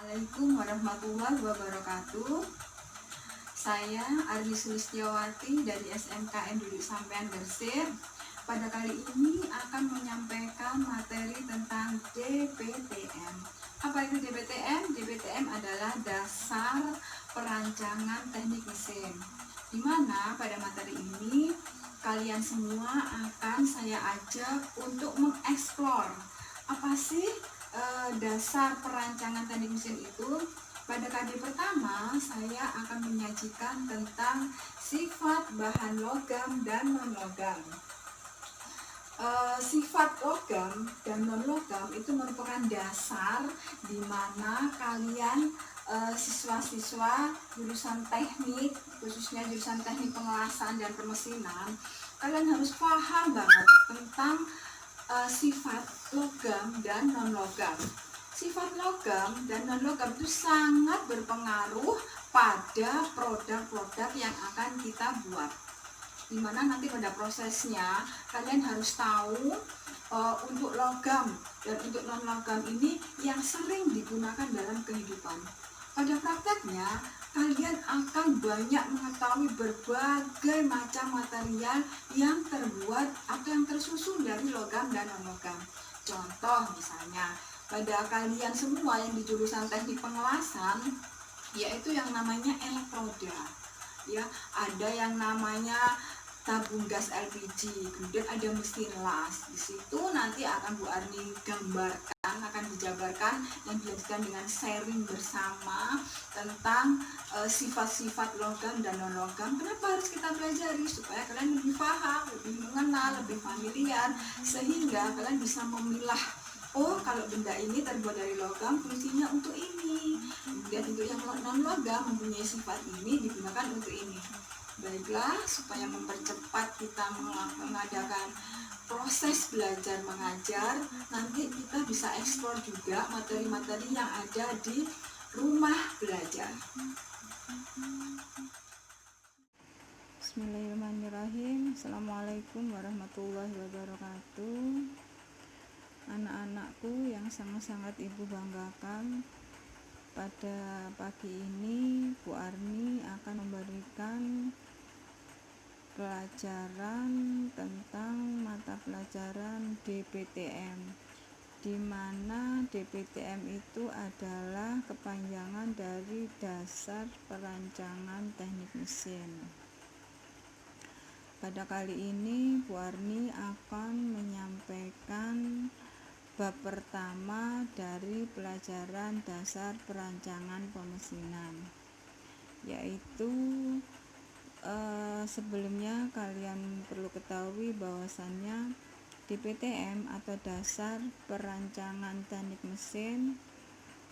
Assalamualaikum warahmatullahi wabarakatuh. Saya Ardi Sulistiawati dari SMKN Duduk Sampean Gersik. Pada kali ini akan menyampaikan materi tentang DPTM. Apa itu DPTM? DPTM adalah dasar perancangan teknik mesin. Di mana pada materi ini kalian semua akan saya ajak untuk mengeksplor apa sih dasar perancangan teknik mesin itu. Pada kali pertama saya akan menyajikan tentang sifat bahan logam dan non logam. Sifat logam dan non logam itu merupakan dasar di mana kalian siswa-siswa jurusan teknik, khususnya jurusan teknik pengelasan dan permesinan, kalian harus paham banget tentang sifat logam dan non logam. Sifat logam dan non logam itu sangat berpengaruh pada produk-produk yang akan kita buat. Dimana nanti pada prosesnya kalian harus tahu untuk logam dan untuk non logam ini yang sering digunakan dalam kehidupan. Pada prakteknya kalian akan banyak mengetahui berbagai macam material yang terbuat atau yang tersusun dari logam dan non logam. Contoh misalnya pada kalian semua yang di jurusan teknik pengelasan, yaitu yang namanya elektroda, ya, ada yang namanya tabung gas LPG, kemudian ada mesin las. Di situ nanti akan Bu Arni gambarkan, akan dijabarkan dan dilanjutkan dengan sharing bersama tentang sifat-sifat logam dan non logam. Kenapa harus kita pelajari? Supaya kalian lebih paham, lebih mengenal, lebih familiar, sehingga kalian bisa memilah, oh kalau benda ini terbuat dari logam fungsinya untuk ini, kemudian untuk yang non logam mempunyai sifat ini digunakan untuk ini. Baiklah, supaya mempercepat kita mengadakan proses belajar mengajar, nanti kita bisa eksplor juga materi-materi yang ada di rumah belajar. Bismillahirrahmanirrahim. Assalamualaikum warahmatullahi wabarakatuh. Anak-anakku yang sangat-sangat ibu banggakan, pada pagi ini Bu Arni akan memberikan pelajaran tentang mata pelajaran DPTM, di mana DPTM itu adalah kepanjangan dari Dasar Perancangan Teknik Mesin. Pada kali ini Bu Arni akan menyampaikan bab pertama dari pelajaran dasar perancangan pemesinan, yaitu sebelumnya kalian perlu ketahui bahwasannya DPTM atau dasar perancangan teknik mesin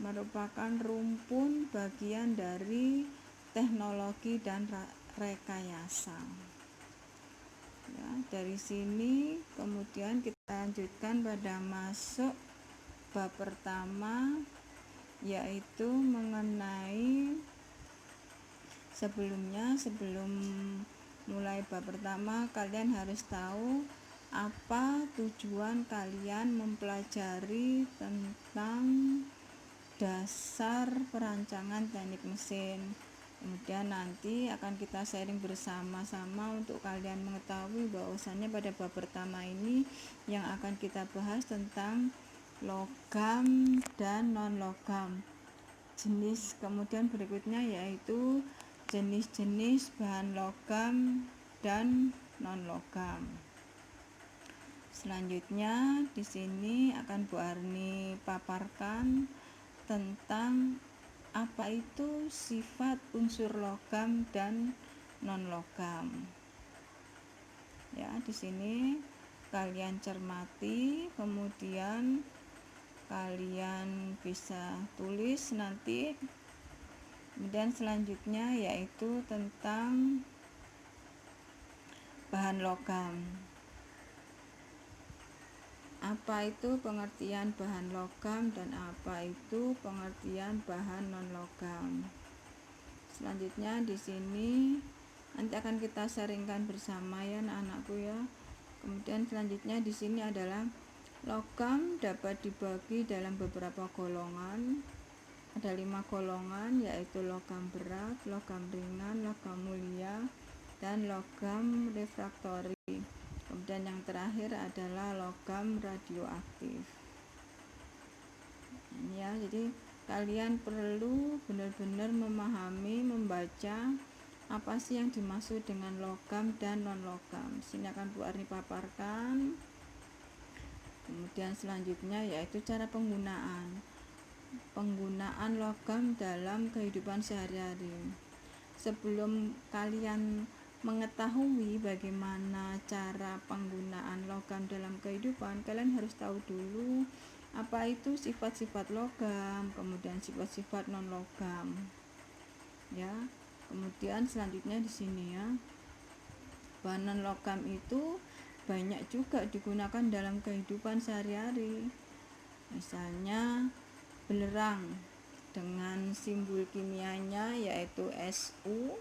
merupakan rumpun bagian dari teknologi dan rekayasa. Ya, dari sini kemudian kita lanjutkan pada masuk bab pertama, yaitu mengenai sebelum mulai bab pertama kalian harus tahu apa tujuan kalian mempelajari tentang dasar perancangan teknik mesin. Kemudian nanti akan kita sharing bersama-sama untuk kalian mengetahui bahwasannya pada bab pertama ini yang akan kita bahas tentang logam dan non logam. Kemudian berikutnya yaitu jenis-jenis bahan logam dan non logam. Selanjutnya di sini akan Bu Arni paparkan tentang apa itu sifat unsur logam dan non logam. Ya, di sini kalian cermati, kemudian kalian bisa tulis nanti. Kemudian selanjutnya yaitu tentang bahan logam. Apa itu pengertian bahan logam dan apa itu pengertian bahan non logam. Selanjutnya di sini nanti akan kita sharingkan bersama ya anak-anakku ya. Kemudian selanjutnya di sini adalah logam dapat dibagi dalam beberapa golongan. ada 5 golongan, yaitu logam berat, logam ringan, logam mulia, dan logam refraktori. Kemudian yang terakhir adalah logam radioaktif. Ini ya, jadi kalian perlu benar-benar memahami, membaca apa sih yang dimaksud dengan logam dan non logam. Sini akan Bu Arni paparkan. Kemudian selanjutnya yaitu cara penggunaan logam dalam kehidupan sehari-hari. Sebelum kalian mengetahui bagaimana cara penggunaan logam dalam kehidupan, kalian harus tahu dulu apa itu sifat-sifat logam, kemudian sifat-sifat non logam. Ya. Kemudian selanjutnya di sini ya. Bahan non logam itu banyak juga digunakan dalam kehidupan sehari-hari. Misalnya belerang dengan simbol kimianya yaitu Su,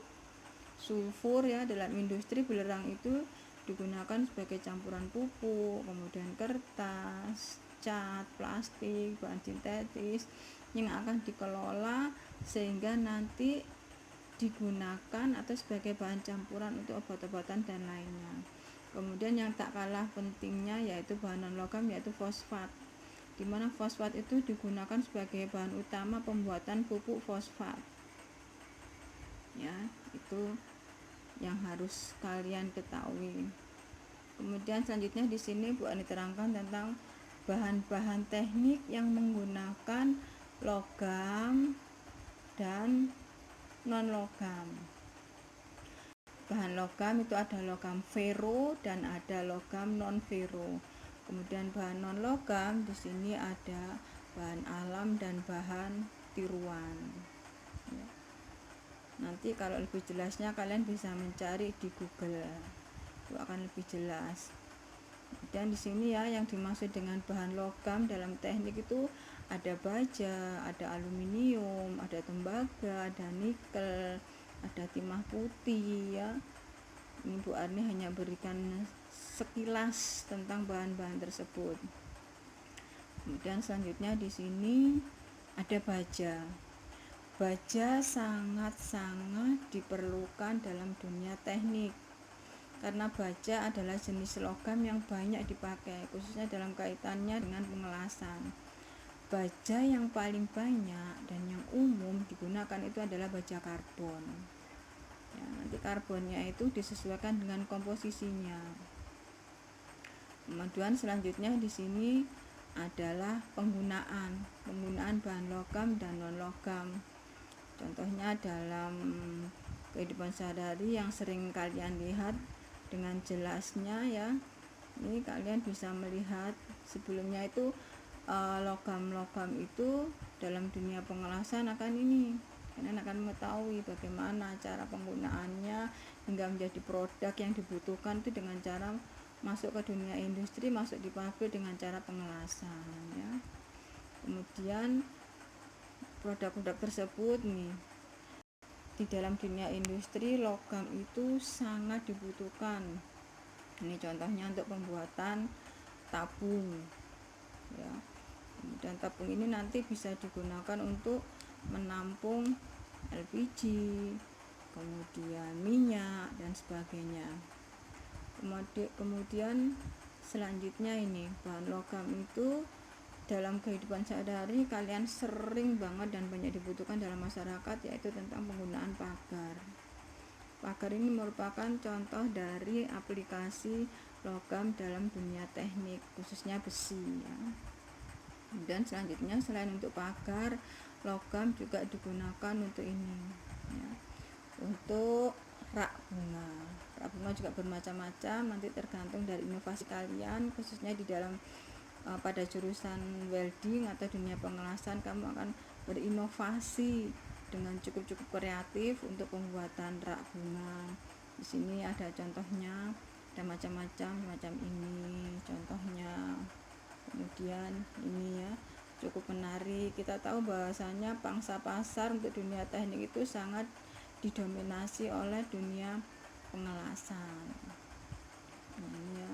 sulfur ya. Dalam industri belerang itu digunakan sebagai campuran pupuk, kemudian kertas, cat, plastik, bahan sintetis yang akan dikelola sehingga nanti digunakan atau sebagai bahan campuran untuk obat-obatan dan lainnya. Kemudian yang tak kalah pentingnya yaitu bahan non logam yaitu fosfat, di mana fosfat itu digunakan sebagai bahan utama pembuatan pupuk fosfat. Ya, itu yang harus kalian ketahui. Kemudian selanjutnya di sini Bu Ani terangkan tentang bahan-bahan teknik yang menggunakan logam dan non logam. Bahan logam itu ada logam fero dan ada logam non fero. Kemudian bahan non logam di sini ada bahan alam dan bahan tiruan. Ya. Nanti kalau lebih jelasnya kalian bisa mencari di Google, itu akan lebih jelas. Dan di sini ya yang dimaksud dengan bahan logam dalam teknik itu ada baja, ada aluminium, ada tembaga, ada nikel, ada timah putih ya. Ini Bu Arni hanya berikan sekilas tentang bahan-bahan tersebut. Kemudian selanjutnya di sini ada baja. Baja sangat-sangat diperlukan dalam dunia teknik karena baja adalah jenis logam yang banyak dipakai khususnya dalam kaitannya dengan pengelasan. Baja yang paling banyak dan yang umum digunakan itu adalah baja karbon. Ya, nanti karbonnya itu disesuaikan dengan komposisinya. Kemudian selanjutnya di sini adalah penggunaan bahan logam dan non logam. Contohnya dalam kehidupan sehari-hari yang sering kalian lihat dengan jelasnya ya. Ini kalian bisa melihat sebelumnya itu logam-logam itu dalam dunia pengelasan akan ini. Kalian akan mengetahui bagaimana cara penggunaannya hingga menjadi produk yang dibutuhkan itu dengan cara masuk ke dunia industri, masuk di pabrik dengan cara pengelasan ya. Kemudian produk-produk tersebut nih di dalam dunia industri logam itu sangat dibutuhkan. Ini contohnya untuk pembuatan tabung ya. Dan tabung ini nanti bisa digunakan untuk menampung LPG, kemudian minyak dan sebagainya. Kemudian selanjutnya ini bahan logam itu dalam kehidupan sehari-hari kalian sering banget dan banyak dibutuhkan dalam masyarakat yaitu tentang penggunaan pagar. Pagar ini merupakan contoh dari aplikasi logam dalam dunia teknik khususnya besi ya. Dan selanjutnya selain untuk pagar, logam juga digunakan untuk ini ya, untuk rak bunga. Rak bunga juga bermacam-macam, nanti tergantung dari inovasi kalian khususnya di dalam pada jurusan welding atau dunia pengelasan kamu akan berinovasi dengan cukup kreatif untuk pembuatan rak bunga. Di sini ada contohnya, ada macam-macam semacam ini contohnya. Kemudian ini ya cukup menarik. Kita tahu bahwasanya pangsa pasar untuk dunia teknik itu sangat didominasi oleh dunia pengelasan. Ini ya.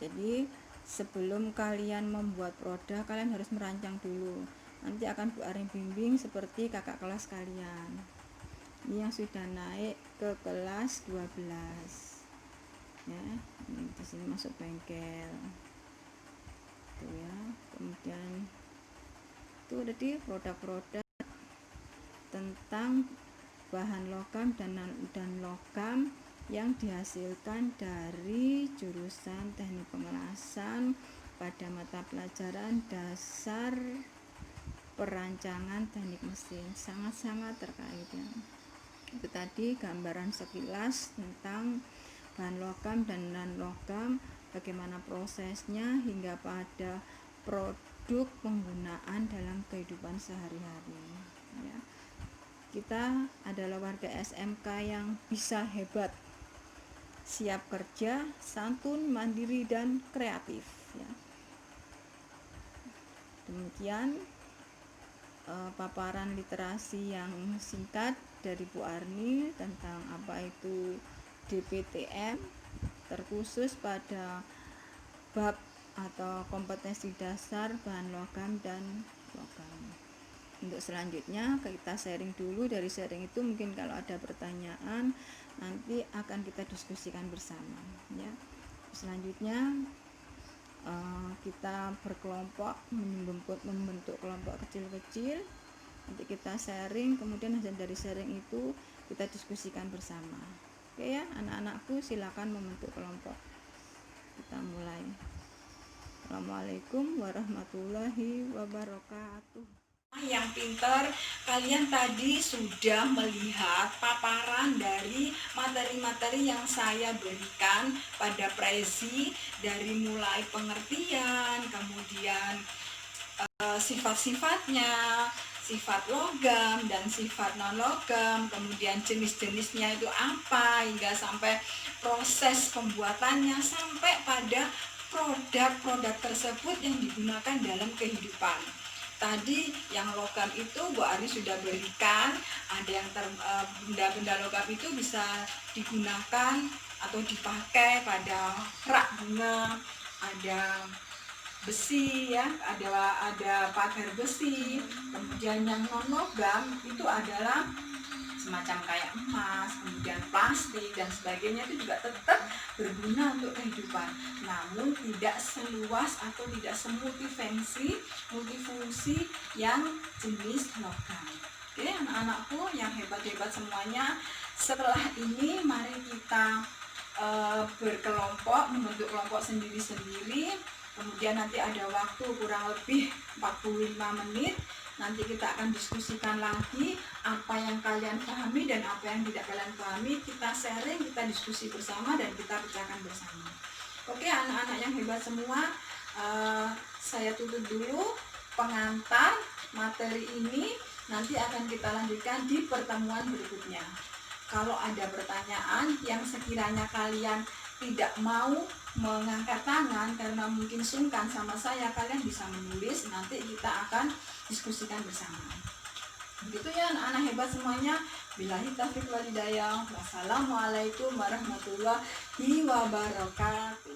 Jadi sebelum kalian membuat produk, kalian harus merancang dulu nanti akan Bu Arin bimbing seperti kakak kelas kalian. Ini yang sudah naik ke kelas 12 ya. Ini di sini masuk bengkel tuh ya. Kemudian itu tadi produk-produk tentang bahan logam dan logam yang dihasilkan dari jurusan teknik pengelasan pada mata pelajaran dasar perancangan teknik mesin. Sangat-sangat terkait ya. Itu tadi gambaran sekilas tentang bahan logam dan non logam, bagaimana prosesnya hingga pada produk penggunaan dalam kehidupan sehari-hari ya. Kita adalah warga SMK yang bisa hebat, siap kerja, santun, mandiri, dan kreatif ya. Demikian paparan literasi yang singkat dari Bu Arni tentang apa itu DPTM, terkhusus pada bab atau kompetensi dasar bahan logam dan logam. Untuk selanjutnya kita sharing dulu. Dari sharing itu mungkin kalau ada pertanyaan nanti akan kita diskusikan bersama ya. Selanjutnya kita berkelompok, membentuk kelompok kecil-kecil, nanti kita sharing, kemudian hasil dari sharing itu kita diskusikan bersama. Oke ya anak-anakku, silakan membentuk kelompok. Kita mulai. Assalamualaikum warahmatullahi wabarakatuh. Yang pintar, kalian tadi sudah melihat paparan dari materi-materi yang saya berikan pada Prezi, dari mulai pengertian, kemudian sifat-sifatnya, sifat logam dan sifat non logam, kemudian jenis-jenisnya itu apa, hingga sampai proses pembuatannya, sampai pada produk-produk tersebut yang digunakan dalam kehidupan. Tadi yang logam itu Bu Ari sudah berikan, ada yang benda-benda logam itu bisa digunakan atau dipakai pada rak bunga, ada besi ya, ada pagar besi. Kemudian yang non logam itu adalah semacam kayak emas, kemudian plastik dan sebagainya, itu juga tetap berguna untuk kehidupan, namun tidak seluas atau tidak semultifungsi yang jenis logam. Oke anak-anakku yang hebat-hebat semuanya, setelah ini mari kita berkelompok, membentuk kelompok sendiri-sendiri. Kemudian nanti ada waktu kurang lebih 45 menit. Nanti kita akan diskusikan lagi apa yang kalian pahami dan apa yang tidak kalian pahami. Kita sharing, kita diskusi bersama, dan kita pecahkan bersama. Oke anak-anak yang hebat semua, saya tutup dulu pengantar materi ini. Nanti akan kita lanjutkan di pertemuan berikutnya. Kalau ada pertanyaan yang sekiranya kalian tidak mau mengangkat tangan karena mungkin sungkan sama saya, kalian bisa menulis, nanti kita akan diskusikan bersama. Begitu ya anak-anak hebat semuanya. Billahi taufiq wal hidayah. Wassalamualaikum warahmatullahi wabarakatuh.